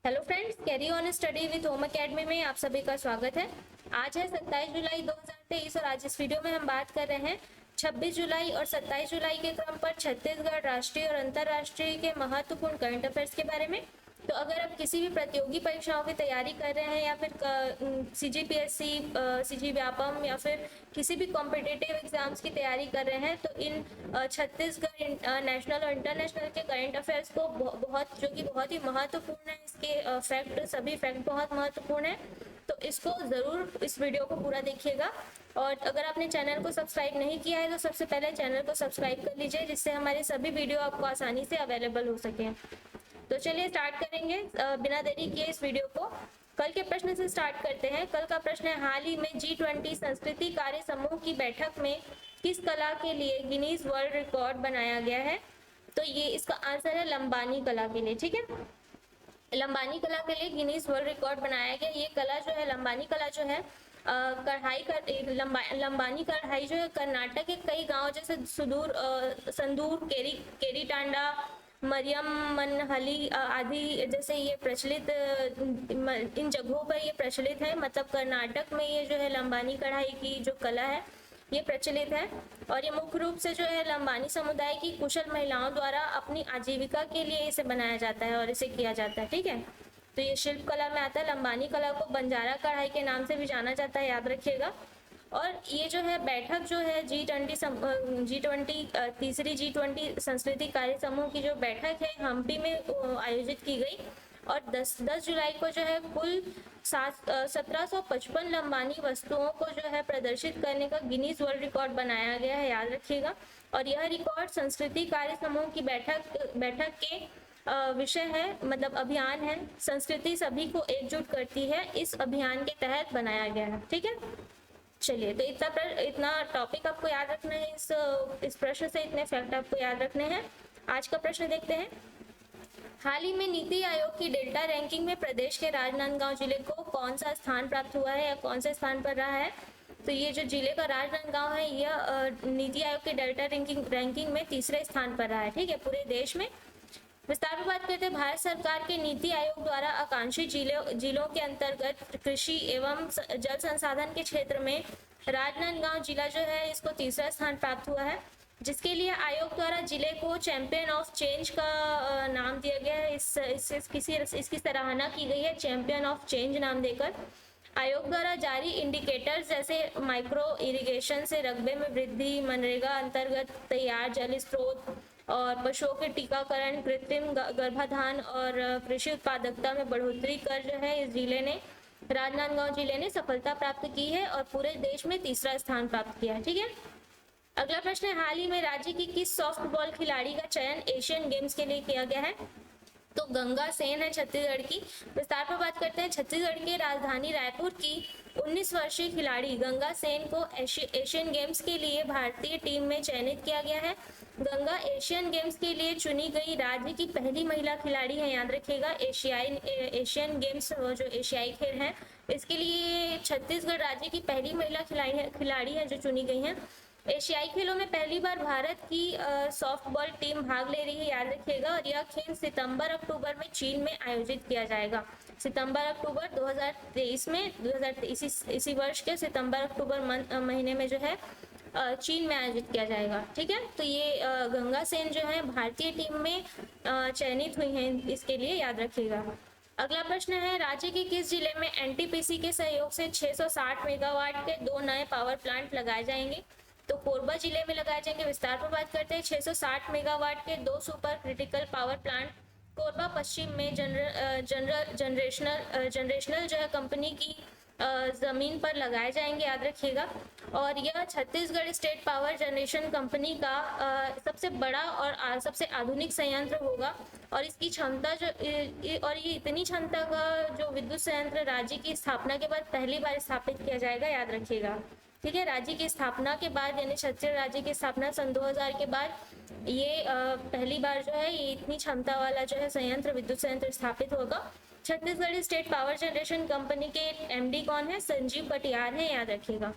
Hello friends, carry on study with home academy में आप सभी का स्वागत है। आज है 27 जुलाई 2023 और आज इस वीडियो में हम बात कर रहे हैं 26 जुलाई और 27 जुलाई के क्रम पर छत्तीसगढ़ राष्ट्रीय और अंतर्राष्ट्रीय के महत्वपूर्ण करंट अफेयर्स के बारे में। तो अगर आप किसी भी प्रतियोगी परीक्षाओं की तैयारी कर रहे हैं या फिर CGPSC, CG व्यापम या फिर किसी भी कॉम्पिटिटिव एग्जाम्स की तैयारी कर रहे हैं तो इन छत्तीसगढ़ नेशनल और इंटरनेशनल के करंट अफेयर्स को जो कि बहुत ही महत्वपूर्ण है, इसके सभी फैक्ट बहुत महत्वपूर्ण है। तो इसको ज़रूर इस वीडियो को पूरा देखिएगा। और अगर आपने चैनल को सब्सक्राइब नहीं किया है तो सबसे पहले चैनल को सब्सक्राइब कर लीजिए, जिससे हमारे सभी वीडियो आपको आसानी से अवेलेबल हो सके। तो चलिए स्टार्ट करेंगे बिना देरी किए इस वीडियो को। कल के प्रश्न से स्टार्ट करते हैं। कल का प्रश्न है, हाल ही में G20 संस्कृति कार्य समूह की बैठक में किस कला के लिए गिनीज वर्ल्ड रिकॉर्ड बनाया गया है? तो ये इसका आंसर है लंबानी कला के लिए। ठीक है, लंबानी कला के लिए गिनीज वर्ल्ड रिकॉर्ड बनाया गया। ये कला जो है, लंबानी कला जो है, कढ़ाई कर लंबानी कढ़ाई जो है कर्नाटक के कई गांव जैसे संदूर, केरी टांडा, मरियम मनहली आदि जैसे ये प्रचलित इन जगहों पर ये प्रचलित है। मतलब कर्नाटक में ये जो है लंबानी कढ़ाई की जो कला है ये प्रचलित है। और ये मुख्य रूप से जो है लंबानी समुदाय की कुशल महिलाओं द्वारा अपनी आजीविका के लिए इसे बनाया जाता है और इसे किया जाता है। ठीक है, तो ये शिल्प कला में आता है। लंबानी कला को बंजारा कढ़ाई के नाम से भी जाना जाता है, याद रखिएगा। और ये जो है बैठक जो है तीसरी G20 संस्कृति कार्य समूह की जो बैठक है हम्पी में आयोजित की गई। और 10 जुलाई को जो है कुल 1755 लंबानी वस्तुओं को जो है प्रदर्शित करने का गिनीज वर्ल्ड रिकॉर्ड बनाया गया है, याद रखिएगा। और यह रिकॉर्ड संस्कृति कार्य समूह की बैठक के विषय है, मतलब अभियान है, संस्कृति सभी को एकजुट करती है, इस अभियान के तहत बनाया गया है। ठीक है, चलिए, तो इतना टॉपिक आपको याद रखना है। इस प्रश्न से इतने फैक्ट आपको याद रखने हैं। आज का प्रश्न देखते हैं। हाल ही में नीति आयोग की डेल्टा रैंकिंग में प्रदेश के राजनांदगांव जिले को कौन सा स्थान प्राप्त हुआ है या कौन से स्थान पर रहा है? तो ये जो जिले का राजनांदगांव है यह नीति आयोग के डेल्टा रैंकिंग में तीसरे स्थान पर रहा है। ठीक है, पूरे देश में। विस्तार में बात करते हैं। भारत सरकार के नीति आयोग द्वारा आकांक्षी जिलों के अंतर्गत कृषि एवं जल संसाधन के क्षेत्र में राजनांदगांव जिला जो है इसको तीसरा स्थान प्राप्त हुआ है, जिसके लिए आयोग द्वारा जिले को चैंपियन ऑफ चेंज का नाम दिया गया है। इसकी सराहना की गई है चैंपियन ऑफ चेंज नाम देकर। आयोग द्वारा जारी इंडिकेटर्स जैसे माइक्रो इरिगेशन से रकबे में वृद्धि, मनरेगा अंतर्गत तैयार जल स्रोत और पशुओं के टीकाकरण, कृत्रिम गर्भाधान और कृषि उत्पादकता में बढ़ोतरी कर जो है इस राजनांदगांव जिले ने सफलता प्राप्त की है और पूरे देश में तीसरा स्थान प्राप्त किया है। ठीक है, अगला प्रश्न है, हाल ही में राज्य की किस सॉफ्टबॉल खिलाड़ी का चयन एशियन गेम्स के लिए किया गया है? तो गंगा सेन है छत्तीसगढ़ की। विस्तार पर बात करते हैं। छत्तीसगढ़ के राजधानी रायपुर की 19 वर्षीय खिलाड़ी गंगा सेन को एशियन गेम्स के लिए भारतीय टीम में चयनित किया गया है। गंगा एशियन गेम्स के लिए चुनी गई राज्य की पहली महिला खिलाड़ी है, याद रखिएगा। एशियन गेम्स जो एशियाई खेल हैं इसके लिए छत्तीसगढ़ राज्य की पहली महिला खिलाड़ी है जो चुनी गई हैं। एशियाई खेलों में पहली बार भारत की सॉफ्टबॉल टीम भाग ले रही है, याद रखिएगा। और यह खेल सितंबर-अक्टूबर में चीन में आयोजित किया जाएगा। सितंबर-अक्टूबर 2023 में इसी वर्ष के सितंबर-अक्टूबर महीने में जो है चीन में आयोजित किया जाएगा। ठीक है, तो ये गंगा सेन जो है भारतीय टीम में चयनित हुई हैं, इसके लिए याद रखिएगा। अगला प्रश्न है, राज्य के किस जिले में NTPC के सहयोग से 660 मेगावाट के 2 नए पावर प्लांट लगाए जाएंगे? तो कोरबा जिले में लगाए जाएंगे। विस्तार पर बात करते हैं। 660 मेगावाट के 2 super critical power plant Korba पश्चिम में जनरेशनल जो है कंपनी की जमीन पर लगाए जाएंगे, याद रखिएगा। और यह Chhattisgarh state power generation company का सबसे बड़ा और सबसे आधुनिक संयंत्र होगा। और इसकी क्षमता और ये इतनी क्षमता का जो विद्युत संयंत्र राज्य की स्थापना के बाद पहली बार स्थापित किया जाएगा, याद रखिएगा। ठीक है, राज्य की स्थापना के बाद यानी छत्तीसगढ़ राज्य की स्थापना सन 2000 के बाद ये पहली बार जो है ये इतनी क्षमता वाला जो है विद्युत संयंत्र स्थापित होगा। Chhattisgarh state power generation company के MD कौन है? संजीव पटियार है, याद रखिएगा।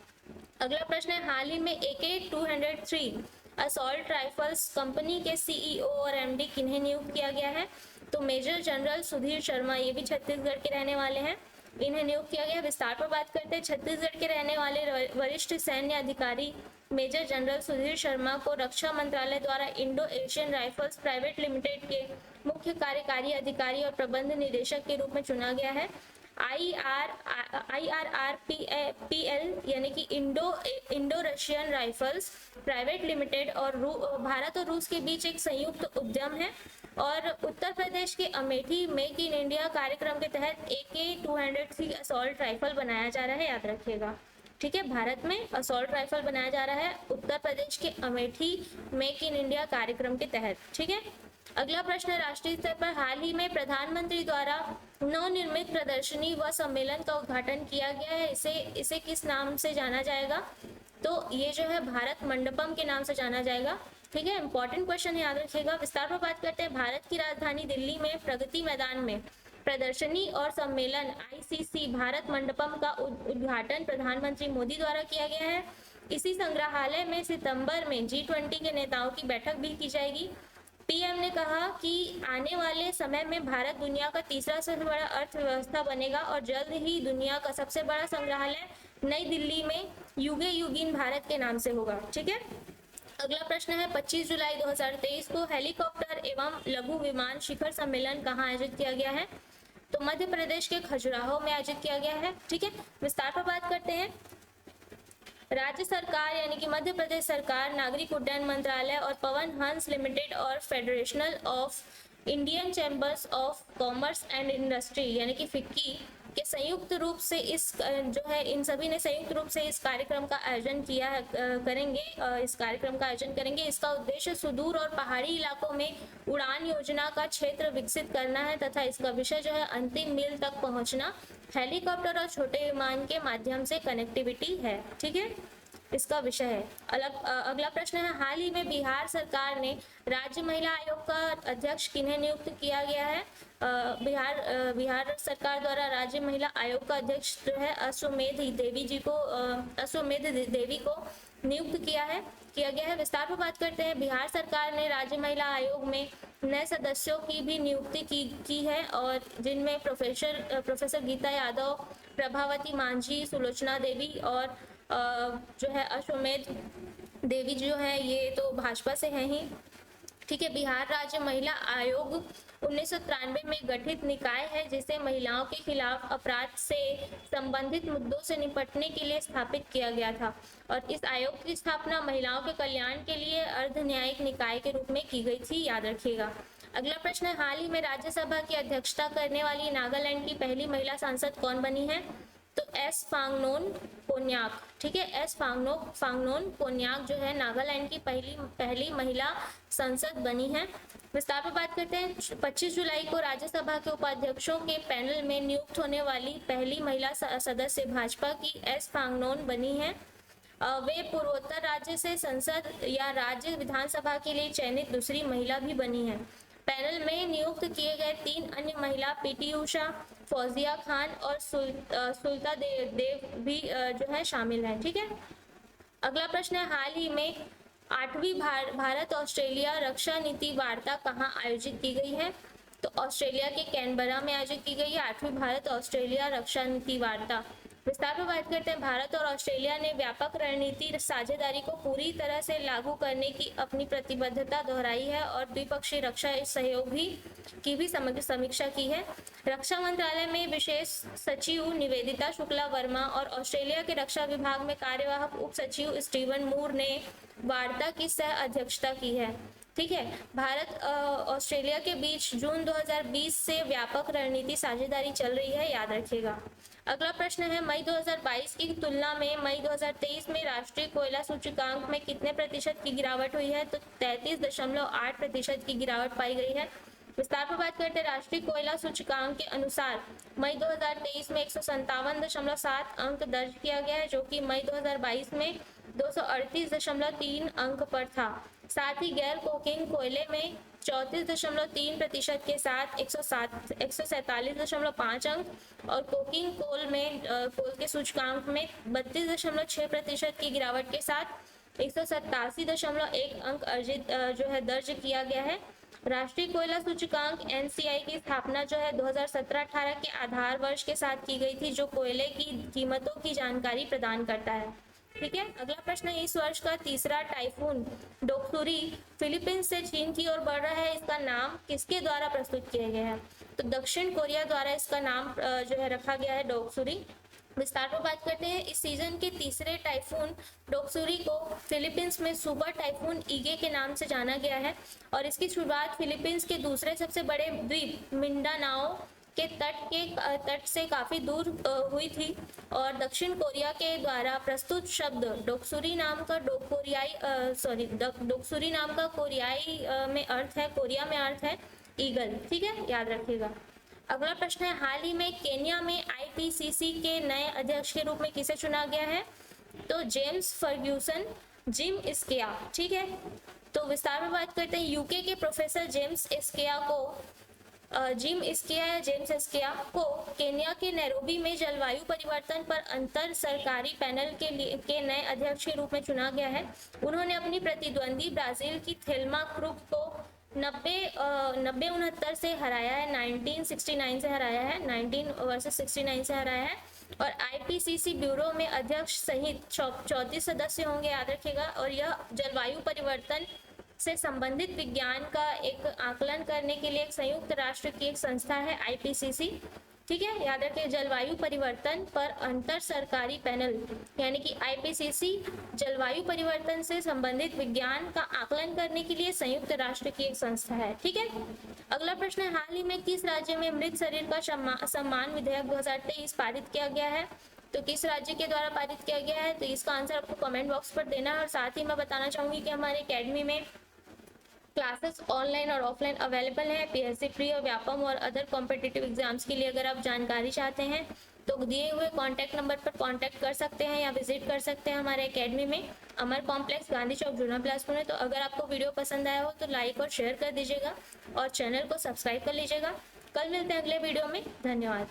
अगला प्रश्न है, हाल ही में AK-203 असॉल्ट राइफल्स कंपनी के CEO और MD किन्हें नियुक्त किया गया है? तो मेजर जनरल सुधीर शर्मा, ये भी छत्तीसगढ़ के रहने वाले हैं, इन्हें नियुक्त किया गया। विस्तार पर बात करते हैं। छत्तीसगढ़ के रहने वाले वरिष्ठ सैन्य अधिकारी मेजर जनरल सुधीर शर्मा को रक्षा मंत्रालय द्वारा Indo Asian rifles private limited के मुख्य कार्यकारी अधिकारी और प्रबंध निदेशक के रूप में चुना गया है। IRRPL यानी कि Indo Russian rifles private limited और भारत और रूस के बीच एक संयुक्त उद्यम है और उत्तर प्रदेश के अमेठी मेक इन इंडिया कार्यक्रम के तहत AK-203 असॉल्ट राइफल बनाया जा रहा है, याद रखिएगा। ठीक है, भारत में असॉल्ट राइफल बनाया जा रहा है उत्तर प्रदेश के अमेठी मेक इन इंडिया कार्यक्रम के तहत। ठीक है, अगला प्रश्न, राष्ट्रीय स्तर पर हाल ही में प्रधानमंत्री द्वारा नवनिर्मित प्रदर्शनी व सम्मेलन का उद्घाटन किया गया है, इसे किस नाम से जाना जाएगा? तो ये जो है भारत मंडपम के नाम से जाना जाएगा। ठीक है, इंपॉर्टेंट क्वेश्चन याद रखिएगा। विस्तार पर बात करते हैं। भारत की राजधानी दिल्ली में प्रगति मैदान में प्रदर्शनी और सम्मेलन ICC भारत मंडपम का उद्घाटन प्रधानमंत्री मोदी द्वारा किया गया है। इसी संग्रहालय में सितंबर में G20 के नेताओं की बैठक भी की जाएगी। पीएम ने कहा कि आने वाले समय में भारत दुनिया का तीसरा सबसे बड़ा अर्थव्यवस्था बनेगा और जल्द ही दुनिया का सबसे बड़ा संग्रहालय नई दिल्ली में युगे युगीन भारत के नाम से होगा। ठीक है, अगला प्रश्न है 25 जुलाई 2023 को हेलीकॉप्टर एवं लघु विमान शिखर सम्मेलन कहाँ आयोजित किया गया है? तो मध्य प्रदेश के खजुराहो में आयोजित किया गया है। ठीक है, विस्तार पर बात करते हैं। राज्य सरकार यानी कि मध्य प्रदेश सरकार, नागरिक उड्डयन मंत्रालय और पवन हंस लिमिटेड और federation of Indian chambers of commerce and industry यानी कि फिक्की के संयुक्त रूप से इन सभी ने संयुक्त रूप से इस कार्यक्रम का आयोजन किया है, इस कार्यक्रम का आयोजन करेंगे। इसका उद्देश्य सुदूर और पहाड़ी इलाकों में उड़ान योजना का क्षेत्र विकसित करना है तथा इसका विषय जो है अंतिम मील तक पहुंचना, हेलीकॉप्टर और छोटे विमान के माध्यम से कनेक्टिविटी है। ठीक है, इसका विषय है। अगला प्रश्न है, हाल ही में बिहार सरकार ने राज्य महिला आयोग का अध्यक्ष किन्हें नियुक्त किया गया है? बिहार सरकार द्वारा राज्य महिला आयोग का अध्यक्ष जो है अश्वमेध देवी को नियुक्त किया गया है। विस्तार पर बात करते हैं। बिहार सरकार ने राज्य महिला आयोग में नए सदस्यों की भी नियुक्ति की है और जिनमें प्रोफेसर गीता यादव, प्रभावती मांझी, सुलोचना देवी और जो है अश्वमेध देवी जो है ये तो भाजपा से हैं ही। ठीक है, बिहार राज्य महिला आयोग 1993 में गठित निकाय है जिसे महिलाओं के खिलाफ अपराध से संबंधित मुद्दों से निपटने के लिए स्थापित किया गया था और इस आयोग की स्थापना महिलाओं के कल्याण के लिए अर्ध न्यायिक निकाय के रूप में की गई थी, याद रखिएगा। अगला प्रश्न है, हाल ही में राज्यसभा की अध्यक्षता करने वाली नागालैंड की पहली महिला सांसद कौन बनी है? तो एस फांगनोन कोन्याक। ठीक है, एस फांगनोन कोन्याक जो है नागालैंड की पहली महिला संसद बनी है। विस्तार पर बात करते हैं। 25 जुलाई को राज्यसभा के उपाध्यक्षों के पैनल में नियुक्त होने वाली पहली महिला सदस्य भाजपा की एस फांगनोन बनी है। वे पूर्वोत्तर राज्य से संसद या राज्य विधानसभा के लिए चयनित दूसरी महिला भी बनी है। पैनल में नियुक्त किए गए 3 अन्य महिला PT उषा, फौजिया खान और सुल्ता देव भी जो है शामिल है। ठीक है, अगला प्रश्न है, हाल ही में 8वीं भारत ऑस्ट्रेलिया रक्षा नीति वार्ता कहाँ आयोजित की गई है? तो ऑस्ट्रेलिया के कैनबरा में आयोजित की गई है 8वीं भारत ऑस्ट्रेलिया रक्षा नीति वार्ता। विस्तार पर बात करते हैं। भारत और ऑस्ट्रेलिया ने व्यापक रणनीति साझेदारी को पूरी तरह से लागू करने की अपनी प्रतिबद्धता दोहराई है और द्विपक्षीय रक्षा सहयोग की भी समीक्षा की है। रक्षा मंत्रालय में विशेष सचिव निवेदिता शुक्ला वर्मा और ऑस्ट्रेलिया के रक्षा विभाग में कार्यवाहक उप सचिव स्टीवन मूर ने वार्ता की सह अध्यक्षता की है। ठीक है, भारत ऑस्ट्रेलिया के बीच जून 2020 से व्यापक रणनीति साझेदारी चल रही है, याद रखिएगा। अगला प्रश्न है, मई 2022 की तुलना में मई 2023 में राष्ट्रीय कोयला सूचकांक में कितने प्रतिशत की गिरावट हुई है? तो 33.8% की गिरावट पाई गई है। विस्तार पर बात करते हैं। राष्ट्रीय कोयला सूचकांक के अनुसार मई 2023 में 157.7 अंक दर्ज किया गया है जो कि मई 2022 में 238.3 अंक पर था। साथ ही गैर कोकिंग कोयले में 34.3% के साथ 147.5 अंक और कोकिंग कोल के सूचकांक में 32.6% की गिरावट के साथ 187.1 अंक अर्जित जो है दर्ज किया गया है। राष्ट्रीय कोयला सूचकांक एनसीआई की स्थापना जो है 2017-18 के आधार वर्ष के साथ की गई थी, जो कोयले की कीमतों की जानकारी प्रदान करता है। ठीक है, अगला प्रश्न है, इस वर्ष का तीसरा टाइफून डोक्सुरी फिलीपींस से चीन की ओर बढ़ रहा है, इसका नाम किसके द्वारा प्रस्तुत किया गया है? तो दक्षिण कोरिया द्वारा इसका नाम जो है रखा गया है डोक्सुरी। विस्तार में बात करते हैं, इस सीजन के तीसरे टाइफून डोक्सुरी को फिलीपींस में सुपर टाइफून ईगे के नाम से जाना गया है और इसकी शुरुआत फिलीपींस के दूसरे सबसे बड़े द्वीप मिंडानाओ के तट से काफी दूर हुई थी और दक्षिण कोरिया के द्वारा प्रस्तुत शब्द डोक्सुरी नाम का डोक्सुरी नाम का कोरियाई में अर्थ है, कोरिया में अर्थ है ईगल। ठीक है, याद रखिएगा। अगला प्रश्न है, हाल ही में केन्या में आईपीसीसी के नए अध्यक्ष के रूप में किसे चुना गया है? तो जेम्स फर्ग्यूसन, जिम इस्किया। ठीक है, तो विस्तार में बात करते हैं, यूके के प्रोफेसर जेम्स इस्किया को केन्या के नैरोबी में जलवायु परिवर्तन पर अंतर सरकारी पैनल के नए अध्यक्ष के रूप में चुना गया है। उन्होंने अपनी प्रतिद्वंदी ब्राजील की थेल्मा क्रूक को 90-69 से हराया है, 1969 से हराया है, 19 वर्सेस 69 से हराया है और आईपीसीसी ब्यूरो में अध्यक्ष सहित 34 सदस्य होंगे, याद रखिएगा। और यह जलवायु परिवर्तन से संबंधित विज्ञान का एक आकलन करने के लिए एक संयुक्त राष्ट्र की एक संस्था है आईपीसीसी। ठीक है, याद रखिए, जलवायु परिवर्तन पर अंतर सरकारी पैनल यानी कि आईपीसीसी जलवायु परिवर्तन से संबंधित विज्ञान का आकलन करने के लिए संयुक्त राष्ट्र की एक संस्था है। ठीक है, अगला प्रश्न है, हाल ही में किस राज्य में मृत शरीर का सम्मान विधेयक 2023 पारित किया गया है? तो किस राज्य के द्वारा पारित किया गया है? तो इसका आंसर आपको कमेंट बॉक्स पर देना है और साथ ही मैं बताना चाहूंगी कि हमारे एकेडमी में क्लासेस ऑनलाइन और ऑफलाइन अवेलेबल है। पीएससी प्री और व्यापम और अदर कॉम्पिटिटिव एग्जाम्स के लिए अगर आप जानकारी चाहते हैं तो दिए हुए कॉन्टैक्ट नंबर पर कॉन्टैक्ट कर सकते हैं या विजिट कर सकते हैं हमारे एकेडमी में, अमर कॉम्प्लेक्स, गांधी चौक, जूना बिलासपुर में। तो अगर आपको वीडियो पसंद आया हो तो लाइक और शेयर कर दीजिएगा और चैनल को सब्सक्राइब कर लीजिएगा। कल मिलते हैं अगले वीडियो में, धन्यवाद।